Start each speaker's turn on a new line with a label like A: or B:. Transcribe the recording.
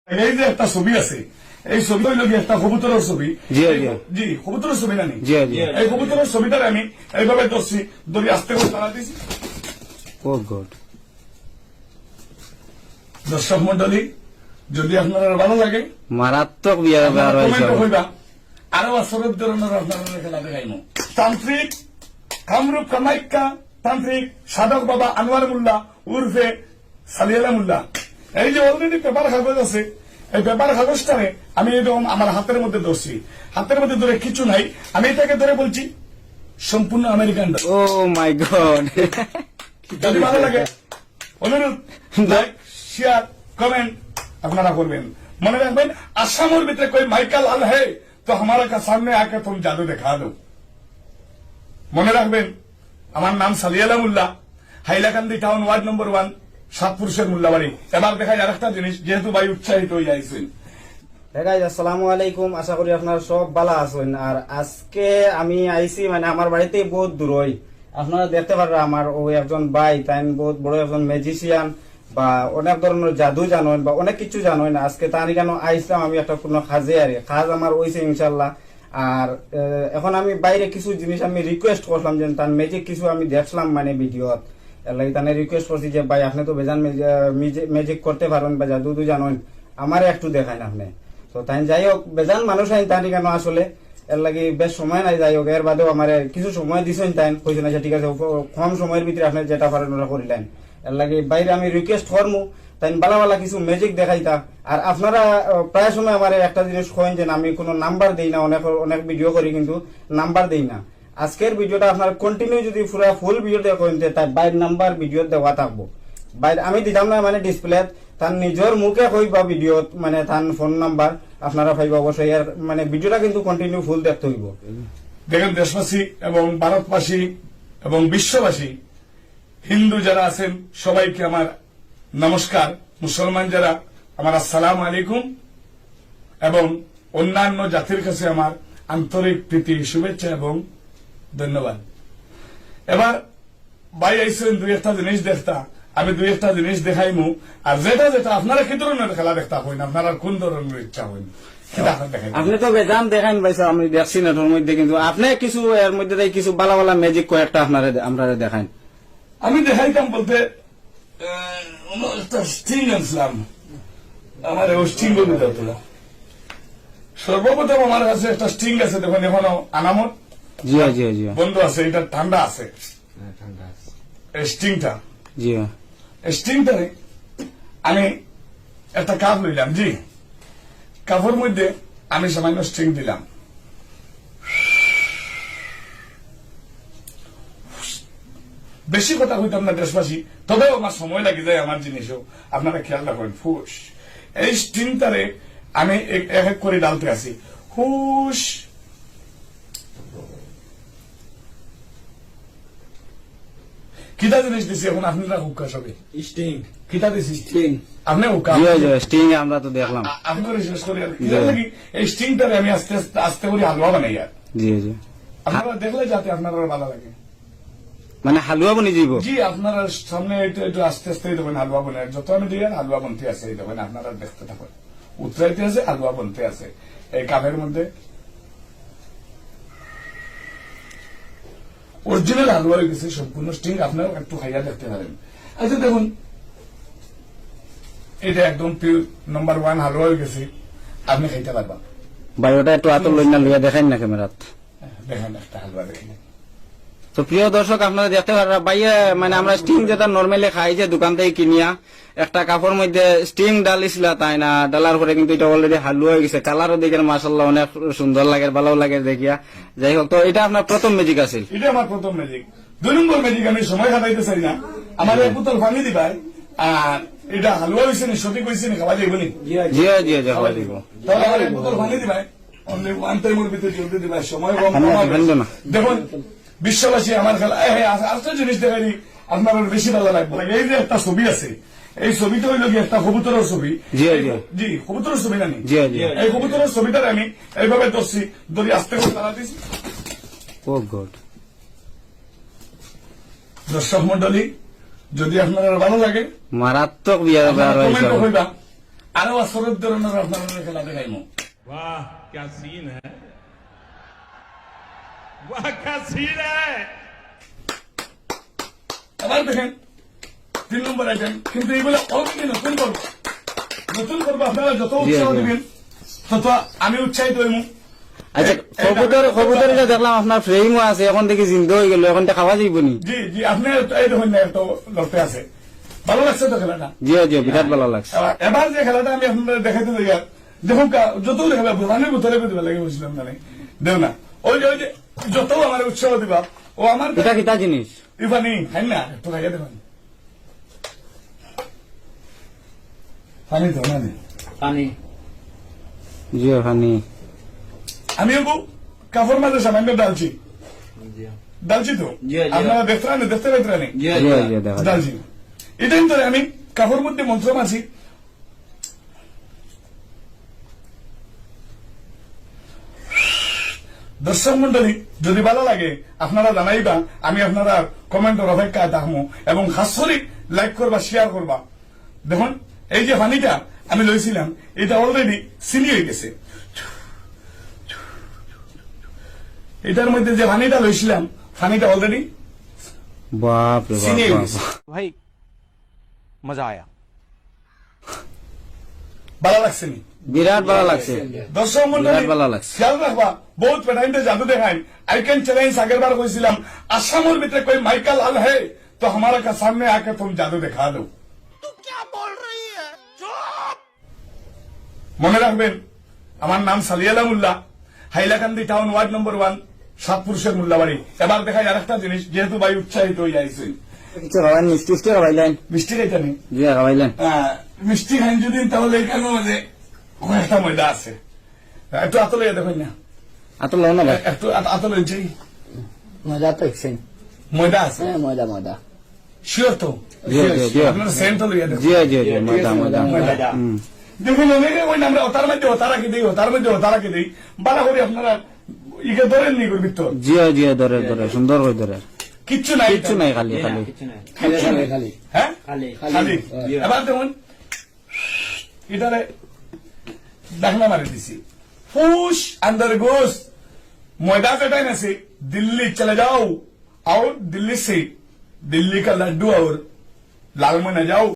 A: এই যে একটা ছবি আছে, এই ছবি হইল কি একটা কবুতরের ছবি। জি কবুতরের ছবি নানি। এই কবুতরের ছবিটার আমি এইভাবে ধরছি, ধরি আস্তে করে তাড়া দিছি। দর্শক মন্ডলী, যদি আপনারা ভালো লাগে
B: মারাত্মক
A: হইবা, আরো আসরের ধরনের আপনারা খেলা দেখাইব। তান্ত্রিক কামরূপ কামাইক্যা তান্ত্রিক সাধক বাবা আনোয়ার মোল্লা উর্ফে সালিয়ালা মোল্লা। এই যে অলরেডি পেপার কাগজ আছে, এই পেপার কাগজটারে আমি এরকম আমার হাতের মধ্যে ধরছি। হাতের মধ্যে ধরে কিছু নাই, আমি এটাকে ধরে বলছি সম্পূর্ণ আমেরিকান।
B: ও মাই গড,
A: যদি ভালো লাগে অনুরোধ লাইক শেয়ার কমেন্ট আপনারা করবেন। মনে রাখবেন আসামের ভিতরে कोई মাইকেল আল है तो हमारा का सामने आके तुम जादू दिखा दो। মনে রাখবেন আমার নাম Saliala Molla, Hailakandi town ward number 1, সাতপুরুষের মোল্লাবাড়ি। এবার দেখা যায় আরেকটা জিনিস, যেহেতু ভাই উৎসাহিত হয়ে যাইছেন।
B: আসসালামু আলাইকুম, আশা করি আপনারা সব ভালো আছেন। আর আজকে আমি আইছি মানে আমার বাড়িতে বহুত দূরই, আপনারা দেখতে পারেন আমার ওই একজন ভাই, তাই বহুত বড় একজন ম্যাজিশিয়ান বা অনেক ধরনের জাদু জানেন বা অনেক কিছু জানেন। আজকে তার কেন আইসলাম আমি একটা কোনো কাজে, আর কাজ আমার হয়েছে ইনশাল্লাহ। আর এখন আমি বাইরে কিছু জিনিস আমি রিকোয়েস্ট করলাম যে তার ম্যাজিক কিছু আমি দেখলাম মানে ভিডিওত, এর লাগে তানে রিকোয়েস্ট করছি যে ভাই আপনি তো বেজান ম্যাজিক করতে পারেন বা জাদু জানেন, আমারে একটু দেখান আপনি। তো তাই যাই হোক, বেজান মানুষ আইন তার কেন আসলে এর লাগে বেশ সময় নাই। যাই হোক, এর বাদেও আমার কিছু সময় দিছেন তাই কইছে না ঠিক আছে, কম সময়ের ভিতরে আপনি যেটা পারেন ওরা করিলেন। এর লাগে বাইরে আমি রিকোয়েস্ট করবো তাই বালা বালা কিছু ম্যাজিক দেখাইতা। আর আপনারা প্রায় সময় আমার একটা জিনিস কইন যে আমি কোনো নাম্বার দেই না, অনেক ভিডিও করি কিন্তু নাম্বার দেই না। আজকের ভিডিওটা আপনার কন্টিনিউ যদি পুরো ফুল ভিডিও দেখেন তাই বাইর নাম্বার ভিডিও দেওয়া থাকবো। বাইর আমি দিতাম না মানে ডিসপ্লে, তার নিজের মুখে কইবা ভিডিও মানে তার ফোন নাম্বার আপনারা পাইবা অবশ্যই। আর মানে ভিডিওটা কিন্তু কন্টিনিউ ফুল দেখতে হইব।
A: দেখেন দেশবাসী এবং ভারতবাসী এবং বিশ্ববাসী, হিন্দু যারা আছেন সবাইকে আমার নমস্কার, মুসলমান যারা আমার আসসালামু আলাইকুম, এবং অন্যান্য জাতির কাছে আমার আন্তরিক প্রীতি শুভেচ্ছা এবং ধন্যবাদ। এবার ভাই আইসেন দুই একটা জিনিস দেখতা, আমি দুই একটা জিনিস দেখাইমু। আর যেটা যেটা আপনারা কি ধরনের খেলা দেখতা হইন, আপনারা কোন ধরনের ইচ্ছা হইন
B: আপনি তো বেজান দেখান ভাই, আমি দেখছি না তোর মধ্যে, কিন্তু আপনি কিছু এর মধ্যে কিছু বালা বালা ম্যাজিক কয়েকটা আপনারা দেখান।
A: আমি দেখাইতাম বলতে একটা স্টিং আনছিলাম, আমার স্টিং বলে দিত। সর্বপ্রথম আমার কাছে একটা স্টিং আছে, দেখুন এখনো আনামত বন্ধ আছে, এটা ঠান্ডা আছে স্টিংটা। স্টিংটারে আমি একটা কাপ লইলাম, জি কাপের মধ্যে আমি সামান্য স্টিং দিলাম। বেশি কথা হইতাম না দেশবাসী, তবেও আমার সময় লাগে যায় আমার জিনিসও, আপনারা খেয়াল রাখবেন। ফুস এই স্টিংটারে আমি এক এক করে ডালতে আছি। হুশ কিতা জিনিস দিছি, এখন আপনারা হুক্কা সবে স্টিং কিতা দিছি স্টিং, আপনি হুক্কা
B: স্টিং আমরা তো দেখলাম।
A: আপনারা শেষ করে এই স্টিংটারে আমি আস্তে আস্তে আস্তে করে হালুয়া বানাই। আর আপনারা দেখলে যাতে আপনারা ভালো লাগে,
B: মানে হালুয়া বনি যাব।
A: জি আপনারা সামনে একটু আস্তে আস্তে দেবেন হালুয়া বনে, যত আমি দিই হালুয়া বনতে আছে দেবেন, আপনারা দেখতে থাকুন। উতরাইতে আছে, হালুয়া বনতে আছে এই কাপের মধ্যে। অরিজিনাল হালুয়া হয়ে গেছে সম্পূর্ণ স্টিং, আপনারা একটু খাইয়া দেখতে পারেন। আচ্ছা দেখুন, এটা একদম পিওর নাম্বার 1 হালুয়া হয়ে গেছে, আপনি খাইতে পারবেন।
B: ভাই ওটা একটু আতর লইনা লইয়া দেখাই না ক্যামেরাত,
A: দেখেন একটা হালুয়া দেখেন।
B: তো প্রিয় দর্শক আপনারা দেখতে পারেন ভাইয়া, মানে আমরা স্টিং যেটা নর্মালি খাই যে দোকান থেকে কিনিয়া একটা কাপড় মধ্যে স্টিং ডালিছিল, তাই না ডালার পরে কিন্তু এটা অলরেডি হালুয়া হয়ে গেছে। কালারও দেখেন মাশাআল্লাহ অনেক সুন্দর লাগে, ভালো লাগে দেখিয়া। যাই হোক, তো এটা আপনার প্রথম ম্যাজিক আছে?
A: এটা আমার প্রথম ম্যাজিক। 2 নম্বর ম্যাজিক, আমি সময় কাটাইতে চাই না, আমার এক বোতল পানি দিবাই। আর এটা হালুয়া হয়েছে নি, সঠিক হয়েছে নি, খাওয়া যাইব নি?
B: জি খাওয়া দিব।
A: তাহলে আমার এক বোতল পানি দিবাই, অনলি 1 টাইমের ভিতরে চলতে দিবাই, সময় কম। দেখুন বিশ্ববাসী আমার খেলা আরেকটা জিনিস দেখাই আপনার বেশি ভালো লাগবে। এই যে একটা ছবি আছে, এই ছবিটা হইল কি একটা কবুতরের ছবি। জি কবুতরের ছবি জানি। এই কবুতরের ছবিটার আমি এইভাবে ধরছি, ধরি আস্তে করে তাড়া দিছি। দর্শক মন্ডলী, যদি আপনারা ভালো লাগে
B: মারাত্মক
A: হইবা, আরো আসরের ধরনের আপনারা খেলা দেখাইমু।
C: वाह क्या सीन है, वाह क्या सीन है।
A: এবার দেখেন 3 নম্বর আইটেম, কিন্তু এইগুলো অলরেডি নতুন করবো, নতুন করবো। আপনারা যত উৎসাহ
B: জি।
A: দিবেন তত আমি উৎসাহিত হইমু।
B: আচ্ছা, কবুতরটা দেখলাম আপনার ফ্রেমও আছে, এখন দেখি জিন্দা হয়ে গেল, এখন তো খাওয়া যাইব নি?
A: জি জি, আপনি এই দেখুন না, এত লড়তে আছে, ভালো লাগছে তো খেলাটা।
B: জি জি, বিরাট ভালো লাগছে।
A: এবার যে খেলাটা আমি আপনাদের দেখাইতে যাই, দেখুন যত দেখাবে ভুলানের ভিতরে দিবা লাগে বুঝলাম না, দেও না ওই যে যত আমার উৎসাহ দিবা ও আমার
B: এটা কিতা জিনিস?
A: ইফানি হাই না একটু খাইয়া দেবেন পানি তো না
D: পানি
B: জি ওখানে
A: আমি ওগো কাপড় মাঝে সামান্য ডালছি তো
D: জি, জি।
A: আপনারা দেখতে রানি দেখতে পাইতে রানি
D: জি
B: জি
D: জি
B: জি, দেখা যায়।
A: ডালছি এটাই ধরে আমি কাপড় মধ্যে মন্ত্র মাছি। দর্শক মন্ডলী যদি ভালো লাগে আপনারা জানাইবা, আমি আপনারা কমেন্টের অপেক্ষায় থাকবো এবং খাস করে লাইক করবা, শেয়ার করবা। দেখুন এই যে পানিটা আমি লইছিলাম, এটা অলরেডি চিনি হয়ে গেছে। এটার মধ্যে যে পানিটা লইছিলাম, পানিটা অলরেডি
B: বাপ রে
A: চিনি হয়ে
B: বাপ
A: গেছে।
E: भाई मजा आया।
A: ভালো লাগছে নি?
B: বিরাট ভালো লাগছে।
A: দর্শক মন্ডলী
B: বিরাট ভালো লাগছে।
A: খেয়াল রাখবা, বহুত পেটাইতে জাদু দেখাই। আই ক্যান চ্যালেঞ্জ আগের বার কইছিলাম, আসামের ভিতরে कोई माइकल हल है तो हमारा का सामने आके तुम जादू दिखा दो। মনে রাখবেন, আমার নাম Saliala Molla, Hailakandi town, ward number 1, সাতপুরুষের মোল্লাবাড়ি। এবার দেখাই আর একটা জিনিস, যেহেতু ভাই উৎসাহিত হয়ে যাইছে,
B: কিছু খাওয়াই মিষ্টি মিষ্টি খাওয়াইলেন?
A: মিষ্টি খাইতে নেই।
B: জি খাওয়াইলেন।
A: মিষ্টি খাইন যদি তাহলে এখানে যে একটা ময়দা আছে, একটু আতলে দেখুন না,
B: এত লো না ভাই।
A: একটু আতলে যে
D: মজা তো একছেন
A: ময়দা আছে,
D: হ্যাঁ মজা মজা
A: শিওর তো?
B: জি জি জি
A: আপনার সেন্ট তো লইয়া দেখুন।
B: জি জি জি, মজা মজা।
A: ময়দা।
B: হুম।
A: দেখুন অনেকে ওই আমরা ওতার মধ্যে ওতা রাখি দিই, ওতার মধ্যে ওতা রাখি দিই, বাড়া করে আপনারা ইকে ধরেন নি করবি তো,
B: জি জি, ধরে ধরে সুন্দর করে ধরে।
A: কিচ্ছু নাই,
B: কিচ্ছু নাই, খালি খালি।
D: কিছু নাই
A: কিচ্ছু
D: খালি
A: নাই।
D: খালি
A: হ্যাঁ
D: খালি
A: খালি। এবার দেখুন এটারে ডাকনা মারি দিছি, ফুস अंदर घुस, मैदा कटाई ना से दिल्ली चले जाओ और दिल्ली से दिल्ली का लड्डू और लाल में न जाओ।